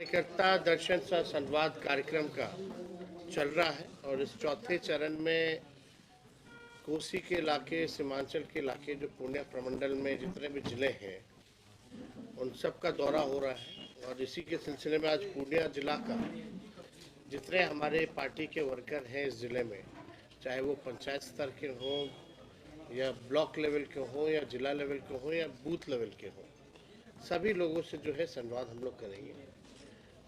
कार्यकर्ता दर्शन सा संवाद कार्यक्रम का चल रहा है और इस चौथे चरण में कोसी के इलाके, सीमांचल के इलाके, जो पूर्णिया प्रमंडल में जितने भी जिले हैं उन सब का दौरा हो रहा है। और इसी के सिलसिले में आज पूर्णिया जिला का जितने हमारे पार्टी के वर्कर हैं इस ज़िले में, चाहे वो पंचायत स्तर के हों या ब्लॉक लेवल के हों या जिला लेवल के हों या बूथ लेवल के हों, सभी लोगों से जो है संवाद हम लोग करेंगे।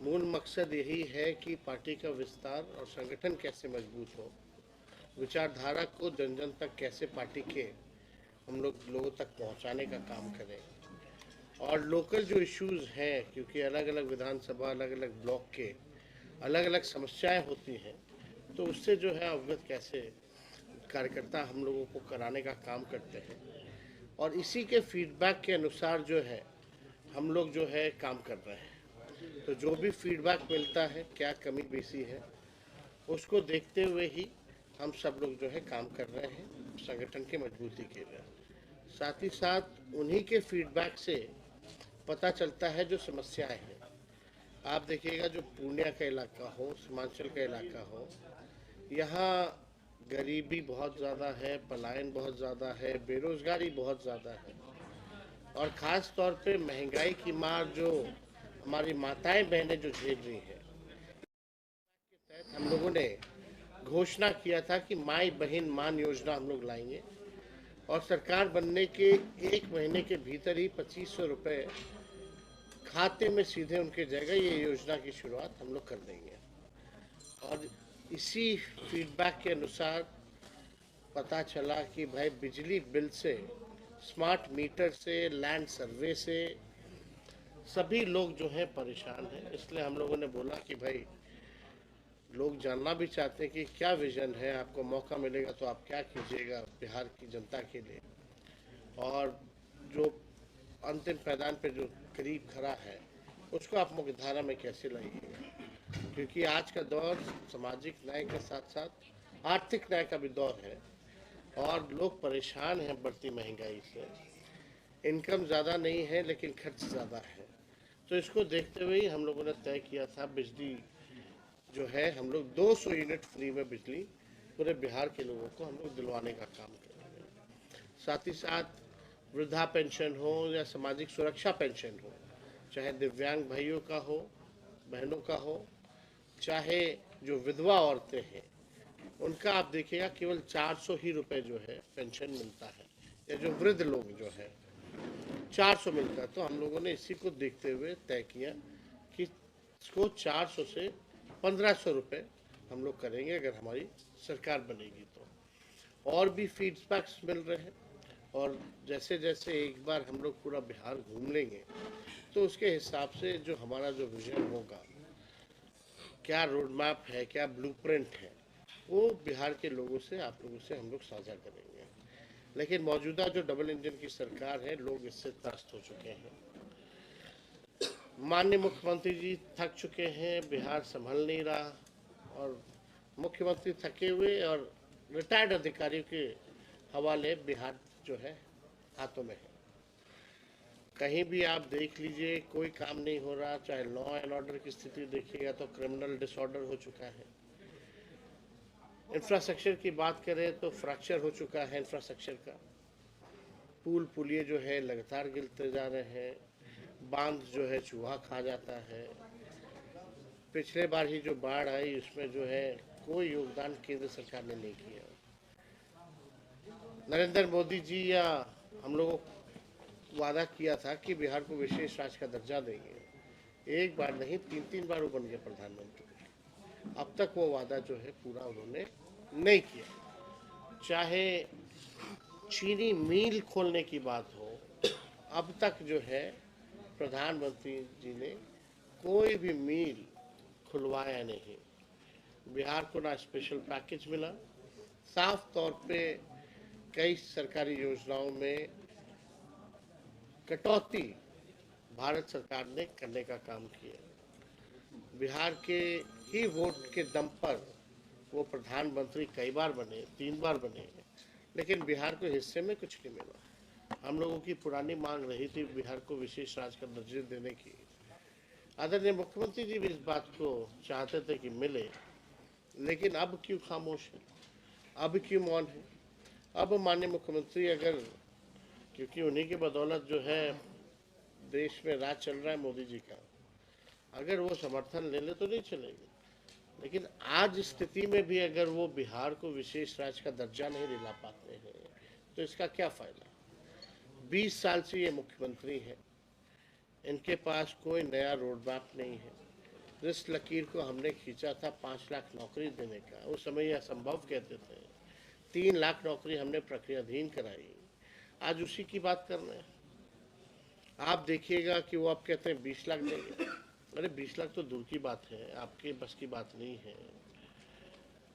मूल मकसद यही है कि पार्टी का विस्तार और संगठन कैसे मजबूत हो, विचारधारा को जन जन तक कैसे पार्टी के हम लोग लोगों तक पहुंचाने का काम करें। और लोकल जो इश्यूज़ हैं, क्योंकि अलग अलग विधानसभा, अलग अलग ब्लॉक के अलग अलग समस्याएं होती हैं, तो उससे जो है अवगत कैसे कार्यकर्ता हम लोगों को कराने का काम करते हैं। और इसी के फीडबैक के अनुसार जो है हम लोग जो है काम कर रहे हैं। तो जो भी फीडबैक मिलता है, क्या कमी बेसी है, उसको देखते हुए ही हम सब लोग जो है काम कर रहे हैं संगठन की मजबूती के लिए। साथ ही साथ उन्हीं के फीडबैक से पता चलता है जो समस्याएं हैं। आप देखिएगा, जो पूर्णिया का इलाका हो, सीमांचल का इलाका हो, यहाँ गरीबी बहुत ज़्यादा है, पलायन बहुत ज़्यादा है, बेरोज़गारी बहुत ज़्यादा है और ख़ास तौर पे महंगाई की मार जो हमारी माताएं बहनें जो झेल रही हैं। तहत हम लोगों ने घोषणा किया था कि माई बहन मान योजना हम लोग लाएंगे और सरकार बनने के 1 महीने के भीतर ही 2500 रुपये खाते में सीधे उनके जाएगा। ये योजना की शुरुआत हम लोग कर देंगे। और इसी फीडबैक के अनुसार पता चला कि भाई बिजली बिल से, स्मार्ट मीटर से, लैंड सर्वे से सभी लोग जो हैं परेशान हैं। इसलिए हम लोगों ने बोला कि भाई लोग जानना भी चाहते हैं कि क्या विजन है, आपको मौका मिलेगा तो आप क्या कीजिएगा बिहार की जनता के लिए, और जो अंतिम पैदान पे जो करीब खड़ा है उसको आप मुख्य धारा में कैसे लाइएगा। क्योंकि आज का दौर सामाजिक न्याय के साथ साथ आर्थिक न्याय का भी दौर है और लोग परेशान हैं बढ़ती महंगाई से। इनकम ज़्यादा नहीं है लेकिन खर्च ज़्यादा है। तो इसको देखते हुए ही हम लोगों ने तय किया था, बिजली जो है हम लोग 200 यूनिट फ्री में बिजली पूरे बिहार के लोगों को हम लोग दिलवाने का काम करेंगे। साथ ही साथ वृद्धा पेंशन हो या सामाजिक सुरक्षा पेंशन हो, चाहे दिव्यांग भाइयों का हो, बहनों का हो, चाहे जो विधवा औरतें हैं उनका आप देखिएगा केवल 400 ही रुपए जो है पेंशन मिलता है, या जो वृद्ध लोग जो है 400 मिलता है। तो हम लोगों ने इसी को देखते हुए तय किया कि इसको 400 से 1500 रुपये हम लोग करेंगे अगर हमारी सरकार बनेगी तो। और भी फीडबैक्स मिल रहे हैं और जैसे जैसे एक बार हम लोग पूरा बिहार घूम लेंगे तो उसके हिसाब से जो हमारा जो विजन होगा, क्या रोड मैप है, क्या ब्लूप्रिंट है, वो बिहार के लोगों से, आप लोगों से हम लोग साझा करेंगे। लेकिन मौजूदा जो डबल इंजन की सरकार है, लोग इससे त्रस्त हो चुके हैं। माननीय मुख्यमंत्री जी थक चुके हैं, बिहार संभल नहीं रहा और मुख्यमंत्री थके हुए और रिटायर्ड अधिकारियों के हवाले बिहार जो है हाथों में है। कहीं भी आप देख लीजिए कोई काम नहीं हो रहा। चाहे लॉ एंड ऑर्डर की स्थिति देखिएगा तो क्रिमिनल डिसऑर्डर हो चुका है। इंफ्रास्ट्रक्चर की बात करें तो फ्रैक्चर हो चुका है इंफ्रास्ट्रक्चर का। पुल पुलिये जो है लगातार गिरते जा रहे हैं, बांध जो है चूहा खा जाता है। पिछले बार ही जो बाढ़ आई उसमें जो है कोई योगदान केंद्र सरकार ने नहीं किया। नरेंद्र मोदी जी या हम लोगों वादा किया था कि बिहार को विशेष राज्य का दर्जा देंगे। एक बार नहीं, 3 बार वो बन गए प्रधानमंत्री। अब तक वो वादा जो है पूरा उन्होंने नहीं किया। चाहे चीनी मिल खोलने की बात हो, अब तक जो है प्रधानमंत्री जी ने कोई भी मिल खुलवाया नहीं। बिहार को ना स्पेशल पैकेज मिला, साफ तौर पे कई सरकारी योजनाओं में कटौती भारत सरकार ने करने का काम किया। बिहार के ही वोट के दम पर वो प्रधानमंत्री कई बार बने, 3 बार बने, लेकिन बिहार को हिस्से में कुछ नहीं मिला। हम लोगों की पुरानी मांग रही थी बिहार को विशेष राज्य का दर्जा देने की। आदरणीय मुख्यमंत्री जी भी इस बात को चाहते थे कि मिले, लेकिन अब क्यों खामोश है, अब क्यों मौन है। अब माननीय मुख्यमंत्री अगर, क्योंकि उन्हीं के बदौलत जो है देश में राज चल रहा है मोदी जी का, अगर वो समर्थन ले ले तो नहीं चलेगी। लेकिन आज स्थिति में भी अगर वो बिहार को विशेष राज्य का दर्जा नहीं दिला पाते हैं तो इसका क्या फायदा। 20 साल से ये मुख्यमंत्री है, इनके पास कोई नया रोड मैप नहीं है। जिस लकीर को हमने खींचा था 5 लाख नौकरी देने का, उस समय यह असंभव कहते थे। 3 लाख नौकरी हमने प्रक्रियाधीन कराई, आज उसी की बात कर रहे हैं। आप देखिएगा कि वो आप कहते हैं 20 लाख देंगे। अरे 20 लाख तो दूर की बात है, आपके बस की बात नहीं है।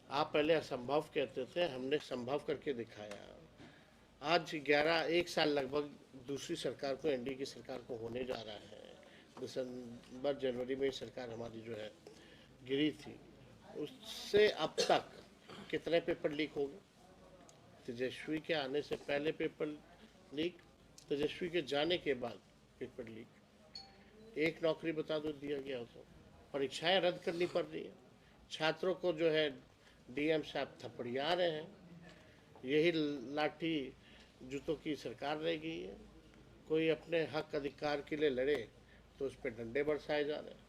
आप पहले असंभव कहते थे, हमने संभव करके दिखाया। आज 1 साल लगभग दूसरी सरकार को, एनडीए की सरकार को होने जा रहा है। दिसंबर जनवरी में सरकार हमारी जो है गिरी थी, उससे अब तक कितने पेपर लीक हो गए। तेजस्वी के आने से पहले पेपर लीक, तेजस्वी के जाने के बाद पेपर लीक। एक नौकरी बता दो दिया गया हो तो परीक्षाएं रद्द करनी पड़ रही है, छात्रों को जो है डीएम साहब थपड़िया रहे हैं। यही लाठी जूतों की सरकार रह गई है। कोई अपने हक अधिकार के लिए लड़े तो उस पर डंडे बरसाए जा रहे हैं।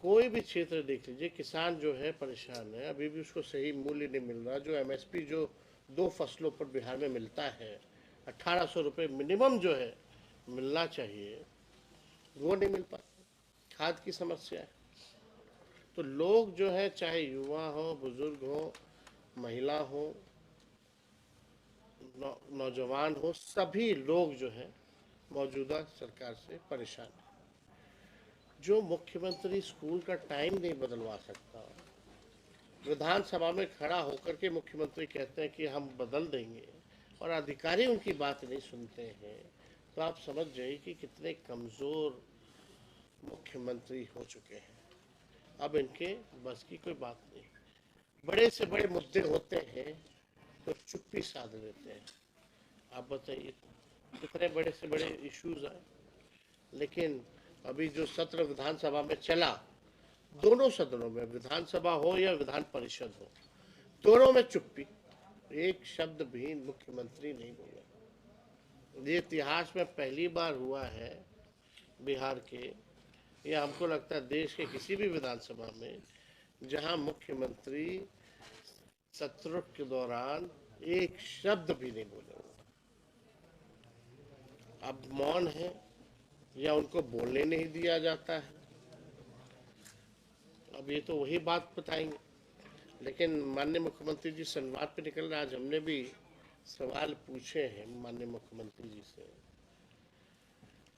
कोई भी क्षेत्र देख लीजिए, किसान जो है परेशान है, अभी भी उसको सही मूल्य नहीं मिल रहा। जो एमएसपी जो 2 फसलों पर बिहार में मिलता है, 1800 रुपये मिनिमम जो है मिलना चाहिए, वो नहीं मिल पाता। खाद की समस्या है। तो लोग जो है, चाहे युवा हो, बुजुर्ग हो, महिला हो, नौजवान हो, सभी लोग जो है मौजूदा सरकार से परेशान है। जो मुख्यमंत्री स्कूल का टाइम नहीं बदलवा सकता, विधानसभा में खड़ा होकर के मुख्यमंत्री कहते हैं कि हम बदल देंगे, और अधिकारी उनकी बात नहीं सुनते हैं, तो आप समझ जाइए कि कितने कमज़ोर मुख्यमंत्री हो चुके हैं। अब इनके बस की कोई बात नहीं। बड़े से बड़े मुद्दे होते हैं तो चुप्पी साध लेते हैं। आप बताइए कितने बड़े से बड़े इश्यूज आए, लेकिन अभी जो सत्र विधानसभा में चला, दोनों सदनों में, विधानसभा हो या विधान परिषद हो, दोनों में चुप्पी, एक शब्द भी मुख्यमंत्री नहीं बोला। ये इतिहास में पहली बार हुआ है बिहार के, या हमको लगता है देश के किसी भी विधानसभा में, जहां मुख्यमंत्री सत्र के दौरान एक शब्द भी नहीं बोले। अब मौन है या उनको बोलने नहीं दिया जाता है, अब ये तो वही बात बताएंगे। लेकिन माननीय मुख्यमंत्री जी संवाद पे निकल रहे, आज हमने भी सवाल पूछे हैं माननीय मुख्यमंत्री जी से।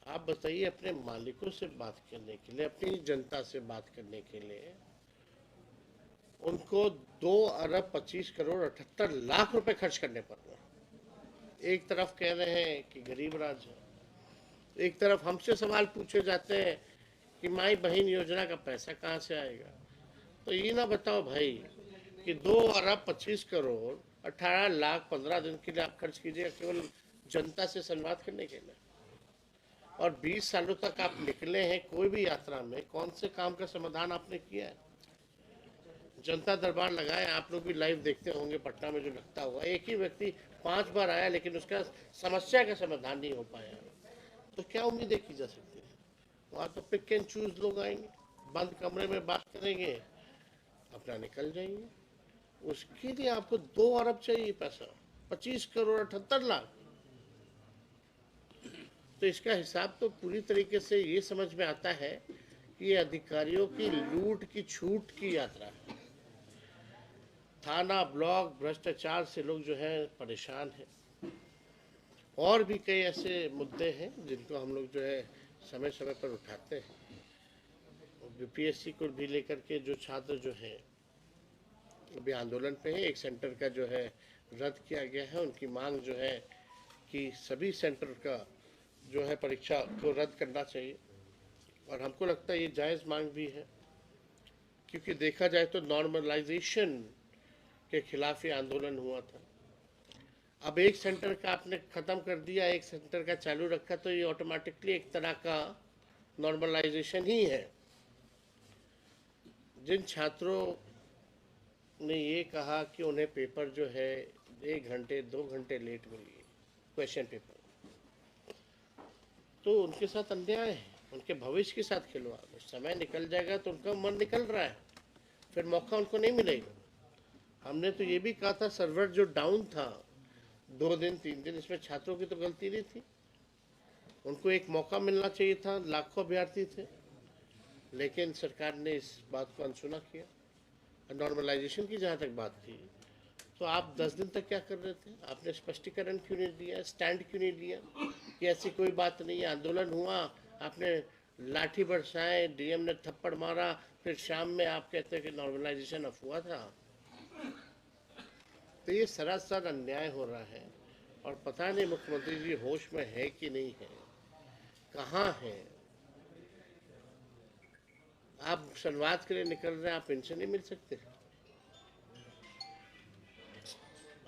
आप बताइए, अपने मालिकों से बात करने के लिए, अपनी जनता से बात करने के लिए उनको 2 अरब 25 करोड़ 78 लाख रुपए खर्च करने पड़ रहे हैं। एक तरफ कह रहे हैं कि गरीब राज है, एक तरफ हमसे सवाल पूछे जाते हैं कि माई बहन योजना का पैसा कहाँ से आएगा। तो ये ना बताओ भाई कि 2 अरब 25 करोड़ 18 लाख 15 दिन के लिए आप खर्च कीजिए केवल जनता से संवाद करने के लिए, और 20 सालों तक आप निकले हैं कोई भी यात्रा में, कौन से काम का समाधान आपने किया है। जनता दरबार लगाए, आप लोग भी लाइव देखते होंगे, पटना में जो लगता हुआ, एक ही व्यक्ति 5 बार आया लेकिन उसका समस्या का समाधान नहीं हो पाया। तो क्या उम्मीदें की जा सकती है। वहाँ तो पिक एंड चूज लोग आएंगे, बंद कमरे में बात करेंगे, अपना निकल जाएंगे। उसके लिए आपको 2 अरब चाहिए पैसा, 25 करोड़ 78 लाख। तो इसका हिसाब तो पूरी तरीके से ये समझ में आता है कि ये अधिकारियों की लूट की छूट की यात्रा है। थाना ब्लॉक भ्रष्टाचार से लोग जो है परेशान हैं। और भी कई ऐसे मुद्दे हैं जिनको हम लोग जो है समय समय पर उठाते हैं। बीपीएससी को भी लेकर के जो छात्र जो हैं अभी आंदोलन पे है, एक सेंटर का जो है रद्द किया गया है। उनकी मांग जो है कि सभी सेंटर का जो है परीक्षा को रद्द करना चाहिए, और हमको लगता है ये जायज़ मांग भी है, क्योंकि देखा जाए तो नॉर्मलाइजेशन के खिलाफ ये आंदोलन हुआ था। अब एक सेंटर का आपने ख़त्म कर दिया, एक सेंटर का चालू रखा, तो ये ऑटोमेटिकली एक तरह का नॉर्मलाइजेशन ही है। जिन छात्रों ने ये कहा कि उन्हें पेपर जो है 1 घंटे 2 घंटे लेट मिली क्वेश्चन पेपर, तो उनके साथ अन्याय है, उनके भविष्य के साथ खिलवाड़। समय निकल जाएगा तो उनका मन निकल रहा है, फिर मौका उनको नहीं मिलेगा। हमने तो ये भी कहा था सर्वर जो डाउन था 2 दिन 3 दिन, इसमें छात्रों की तो गलती नहीं थी, उनको एक मौका मिलना चाहिए था, लाखों अभ्यर्थी थे, लेकिन सरकार ने इस बात को अनसुना किया। नॉर्मलाइजेशन की जहाँ तक बात थी, तो आप 10 दिन तक क्या कर रहे थे? आपने स्पष्टीकरण क्यों नहीं दिया, स्टैंड क्यों नहीं लिया कि ऐसी कोई बात नहीं है? आंदोलन हुआ, आपने लाठी बरसाए, डीएम ने थप्पड़ मारा, फिर शाम में आप कहते हैं कि नॉर्मलाइजेशन अफवाह था। तो ये सरासर अन्याय हो रहा है, और पता नहीं मुख्यमंत्री जी होश में है कि नहीं है, कहाँ है। आप संवाद के लिए निकल रहे हैं, आप इनसे नहीं मिल सकते?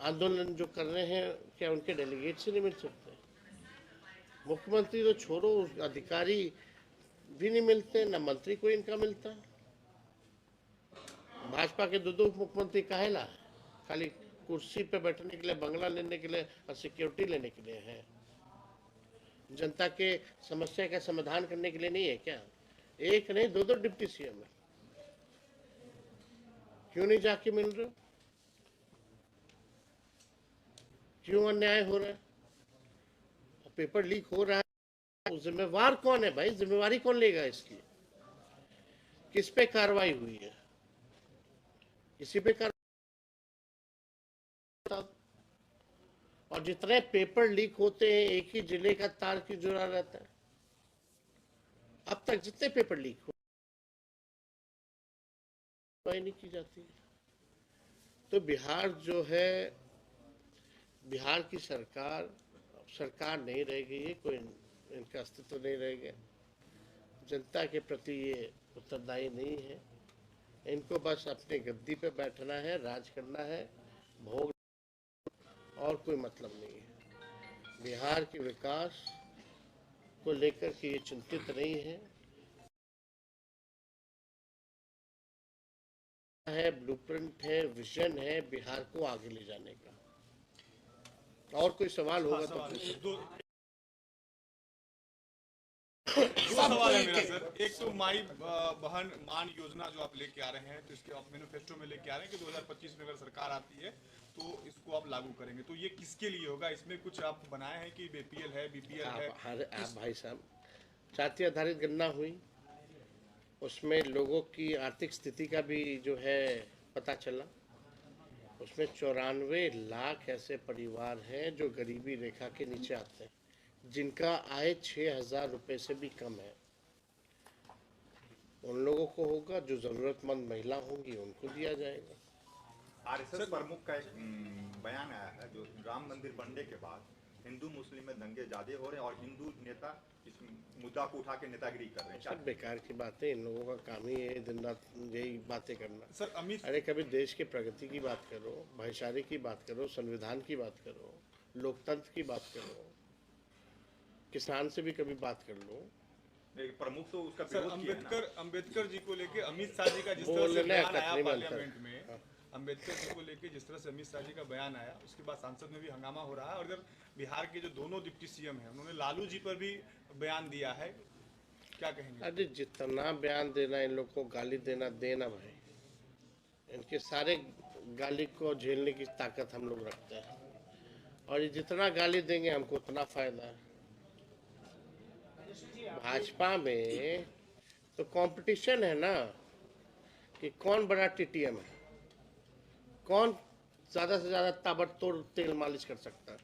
आंदोलन जो कर रहे हैं, क्या उनके डेलीगेट से नहीं मिल सकते? मुख्यमंत्री तो छोड़ो, अधिकारी भी नहीं मिलते, न मंत्री कोई इनका मिलता। भाजपा के दो मुख्यमंत्री काहेला है? खाली कुर्सी पे बैठने के लिए, बंगला लेने के लिए और सिक्योरिटी लेने के लिए है? जनता के समस्या का समाधान करने के लिए नहीं है क्या? एक नहीं, दो डिप्टी सीएम है, क्यों नहीं जाके मिल रहे? क्यों अन्याय हो रहा है? पेपर लीक हो रहा है, जिम्मेवार कौन है भाई? जिम्मेवारी कौन लेगा इसकी? किस पे कार्रवाई हुई है? किसी पे कार्रवाई? और जितने पेपर लीक होते हैं, एक ही जिले का तार क्यों जुड़ा रहता है? अब तक जितने पेपर लीक हो नहीं की जाती। तो बिहार जो है, बिहार की सरकार सरकार नहीं रह गई है, कोई इनका अस्तित्व नहीं रह गया। जनता के प्रति ये उत्तरदायी नहीं है। इनको बस अपने गद्दी पे बैठना है, राज करना है, भोग, और कोई मतलब नहीं है। बिहार के विकास को लेकर के ये चिंतित नहीं है ब्लूप्रिंट है, विजन है बिहार को आगे ले जाने का। और कोई सवाल होगा तो पूछिए। दो सवाल है मेरा सर। एक तो माई बहन मान योजना जो आप लेके आ रहे हैं, तो इसके आप मैनिफेस्टो में लेके आ रहे हैं कि 2025 में अगर सरकार आती है तो इसको आप लागू करेंगे, तो ये किसके लिए होगा? इसमें कुछ आप बनाए हैं कि बीपीएल है, बीपीएल है? आप भाई साहब, जाति आधारित गणना हुई, उसमें लोगों की आर्थिक स्थिति का भी जो है पता चला। उसमें 94 लाख ऐसे परिवार हैं जो गरीबी रेखा के नीचे आते हैं, जिनका आय 6,000 रुपये से भी कम है। उन लोगों को होगा, जो जरूरतमंद महिला होंगी उनको दिया जाएगा। आरएसएस प्रमुख का एक बयान आया है, जो राम मंदिर बनने के बाद हिंदू मुस्लिम में दंगे ज्यादा हो रहे हैं और हिंदू नेता इस मुद्दा को उठा के नेतागिरी कर रहे हैं। सब बेकार की बातें, इन लोगों का काम ही है दिन रात यही बातें करना। सर अमित, अरे कभी देश की प्रगति की बात करो, भाईचारे की बात करो, संविधान की बात करो, लोकतंत्र की बात करो, किसान से भी कभी बात कर लो। प्रमुख तो उसका सर अंबेडकर जी को लेके अमित शाह जी का जिस तरह से बयान आया पार्लियामेंट में, अंबेडकर जी को लेके जिस तरह से अमित शाह जी का बयान आया, उसके बाद संसद में भी हंगामा हो रहा है। और इधर बिहार के जो दोनों डिप्टी सीएम हैं, उन्होंने लालू जी पर भी बयान दिया है, क्या कहेंगे? अरे जितना बयान देना, इन लोग को गाली देना भाई, इनके सारे गाली को झेलने की ताकत हम लोग रखते हैं, और ये जितना गाली देंगे हमको उतना फायदा है। भाजपा में तो कंपटीशन है ना, कि कौन बड़ा टीटीएम है, कौन ज्यादा से ज्यादा ताबड़तोड़ तेल मालिश कर सकता है।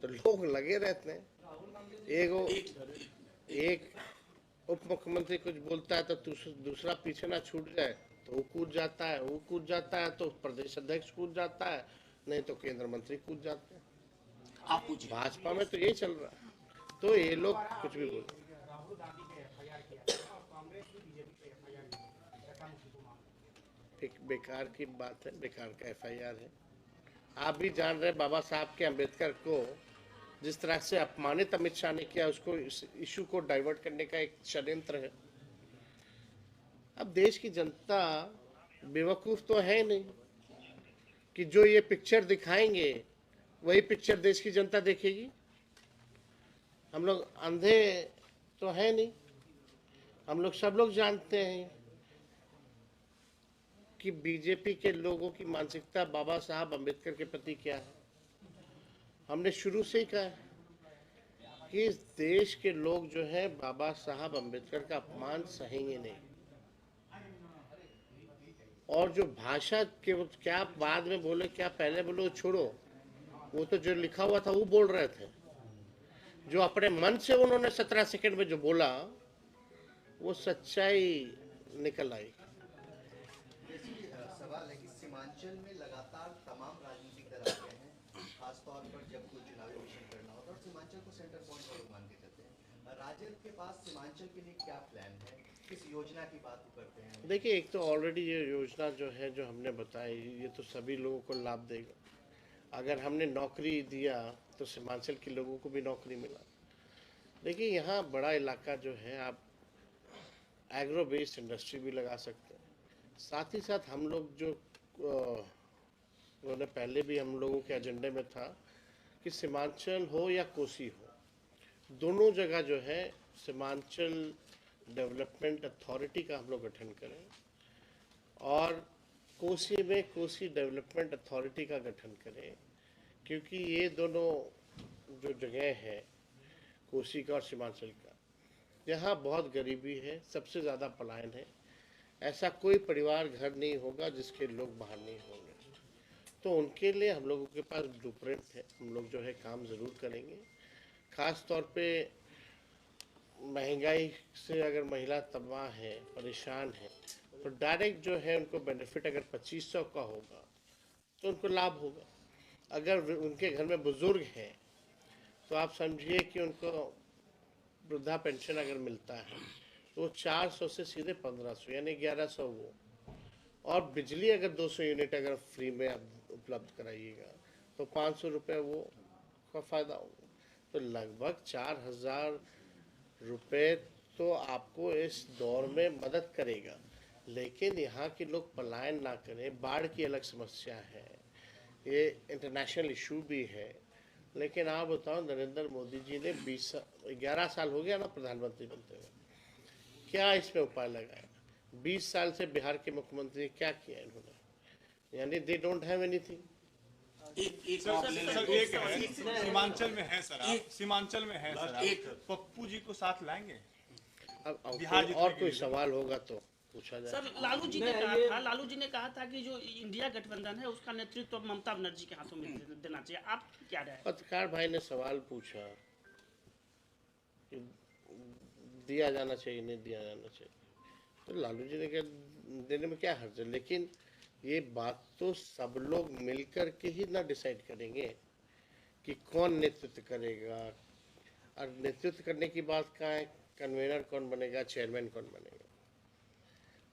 तो लोग लगे रहते हैं। एक उप मुख्यमंत्री कुछ बोलता है तो दूसरा पीछे ना छूट जाए, तो वो कूद जाता है, वो कूद जाता है तो प्रदेश अध्यक्ष कूद जाता है, नहीं तो केंद्र मंत्री कूद जाते हैं। आप पूछिए। भाजपा में तो यही चल रहा है। तो ये लोग कुछ भी बोलते हैं। एक बेकार की बात है, बेकार का एफआईआर है। आप भी जान रहे बाबा साहब के, अम्बेडकर को जिस तरह से अपमानित अमित शाह ने किया, उसको इस इशू को डाइवर्ट करने का एक षड्यंत्र है। अब देश की जनता बेवकूफ तो है नहीं कि जो ये पिक्चर दिखाएंगे वही पिक्चर देश की जनता देखेगी। हम लोग अंधे तो है नहीं, हम लोग सब लोग जानते हैं कि बीजेपी के लोगों की मानसिकता बाबा साहब अम्बेडकर के प्रति क्या है। हमने शुरू से ही कहा है कि इस देश के लोग जो हैं बाबा साहब अम्बेडकर का अपमान सहेंगे नहीं। और जो भाषा के क्या बाद में बोले क्या पहले बोले वो छोड़ो, वो तो जो लिखा हुआ था वो बोल रहे थे। जो अपने मन से उन्होंने 17 सेकंड में जो बोला वो सच्चाई निकल आई। सवाल है कि सीमांचल में लगातार तमाम राजनीतिक दल आते हैं, खासतौर पर जब कोई चुनावी मिशन करना होता है और सीमांचल को सेंटर पॉइंट पर मान के चलते हैं। राजद के पास सीमांचल के लिए क्या प्लान है, किस योजना की बात करते हैं? देखिए, एक तो ऑलरेडी ये योजना जो है जो हमने बताई ये तो सभी लोगों को लाभ देगा। अगर हमने नौकरी दिया तो सीमांचल के लोगों को भी नौकरी मिला। देखिए, यहाँ बड़ा इलाका जो है आप एग्रो बेस्ड इंडस्ट्री भी लगा सकते हैं। साथ ही साथ हम लोग जो उन्होंने पहले भी हम लोगों के एजेंडे में था कि सीमांचल हो या कोसी हो, दोनों जगह जो है सीमांचल डेवलपमेंट अथॉरिटी का हम लोग गठन करें और कोसी में कोसी डेवलपमेंट अथॉरिटी का गठन करें, क्योंकि ये दोनों जो जगह है कोसी का और सीमांचल का, यहाँ बहुत गरीबी है, सबसे ज़्यादा पलायन है। ऐसा कोई परिवार घर नहीं होगा जिसके लोग बाहर नहीं होंगे। तो उनके लिए हम लोगों के पास ब्लूप्रिंट है, हम लोग जो है काम ज़रूर करेंगे। ख़ास तौर पे महंगाई से अगर महिला तबाह है, परेशान है, तो डायरेक्ट जो है उनको बेनिफिट अगर 2500 का होगा तो उनको लाभ होगा। अगर उनके घर में बुजुर्ग हैं तो आप समझिए कि उनको वृद्धा पेंशन अगर मिलता है तो वो 400 से सीधे 1500 यानी 1100 वो, और बिजली अगर 200 यूनिट अगर फ्री में आप उपलब्ध कराइएगा तो 500 रुपये वो का फ़ायदा होगा। तो लगभग 4000 रुपये तो आपको इस दौर में मदद करेगा। लेकिन यहाँ के लोग पलायन ना करें, बाढ़ की अलग समस्या है, ये इंटरनेशनल इशू भी है। लेकिन आप बताओ, नरेंद्र मोदी जी ने 11 साल हो गया ना प्रधानमंत्री बनते हुए, क्या इसमें उपाय लगाया? 20 साल से बिहार के मुख्यमंत्री क्या किया इन्होंने? यानी they don't have anything. Seemanchal में है सर, आप सीमांचल में है सर, आप पप्पू जी को साथ लाएंगे? अब और कोई सवाल होगा तो पूछा जाए। सर, लालू जी ने कहा था कि जो इंडिया गठबंधन है उसका नेतृत्व ममता बनर्जी के हाथों में देना चाहिए। आप क्या राय? पत्रकार भाई ने सवाल पूछा कि दिया जाना चाहिए नहीं दिया जाना चाहिए, तो लालू जी ने कहा देने में क्या हर्ज है। लेकिन ये बात तो सब लोग मिलकर के ही ना डिसाइड करेंगे कि कौन नेतृत्व करेगा। और नेतृत्व करने की बात कहाँ है? कन्वेनर कौन बनेगा, चेयरमैन कौन बनेगा?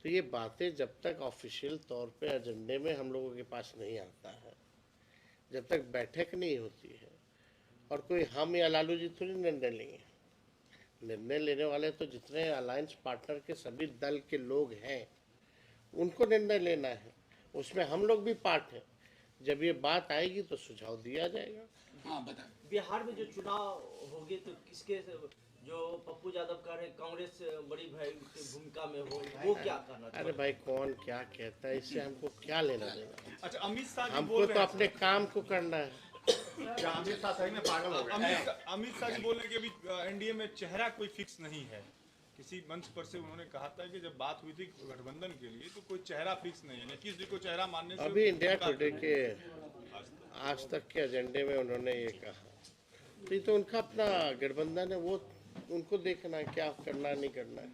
तो ये बातें जब तक ऑफिशियल तौर पे एजेंडे में हम लोगों के पास नहीं आता है, जब तक बैठक नहीं होती है, और कोई हम या लालू जी थोड़ी निर्णय लेंगे। निर्णय लेने वाले तो जितने अलायंस पार्टनर के सभी दल के लोग हैं उनको निर्णय लेना है, उसमें हम लोग भी पार्ट हैं। जब ये बात आएगी तो सुझाव दिया जाएगा। हाँ बताएं। बिहार में जो चुनाव होंगे तो किसके, जो पप्पू यादव कह रहे हैं कांग्रेस बड़ी भाई की भूमिका में हो, वो क्या करना चाहिए? अरे भाई, कौन क्या कहता है इससे हमको क्या लेना देना? अच्छा, अमित शाह जी हमको बोल तो रहे हैं अपने काम को करना है। क्या अमित शाह सही में पागल हो गए? अमित शाह जी बोल रहे हैं कि अभी एनडीए में चेहरा कोई फिक्स नहीं है। किसी मंच पर से उन्होंने कहा था कि जब बात हुई थी गठबंधन के लिए तो कोई चेहरा फिक्स नहीं है, नीतीश जी को चेहरा मानने से अभी इंडिया टुडे के आज तक के एजेंडे में उन्होंने ये कहा, तो ये तो उनका अपना गठबंधन है, वो उनको देखना है क्या करना नहीं करना है।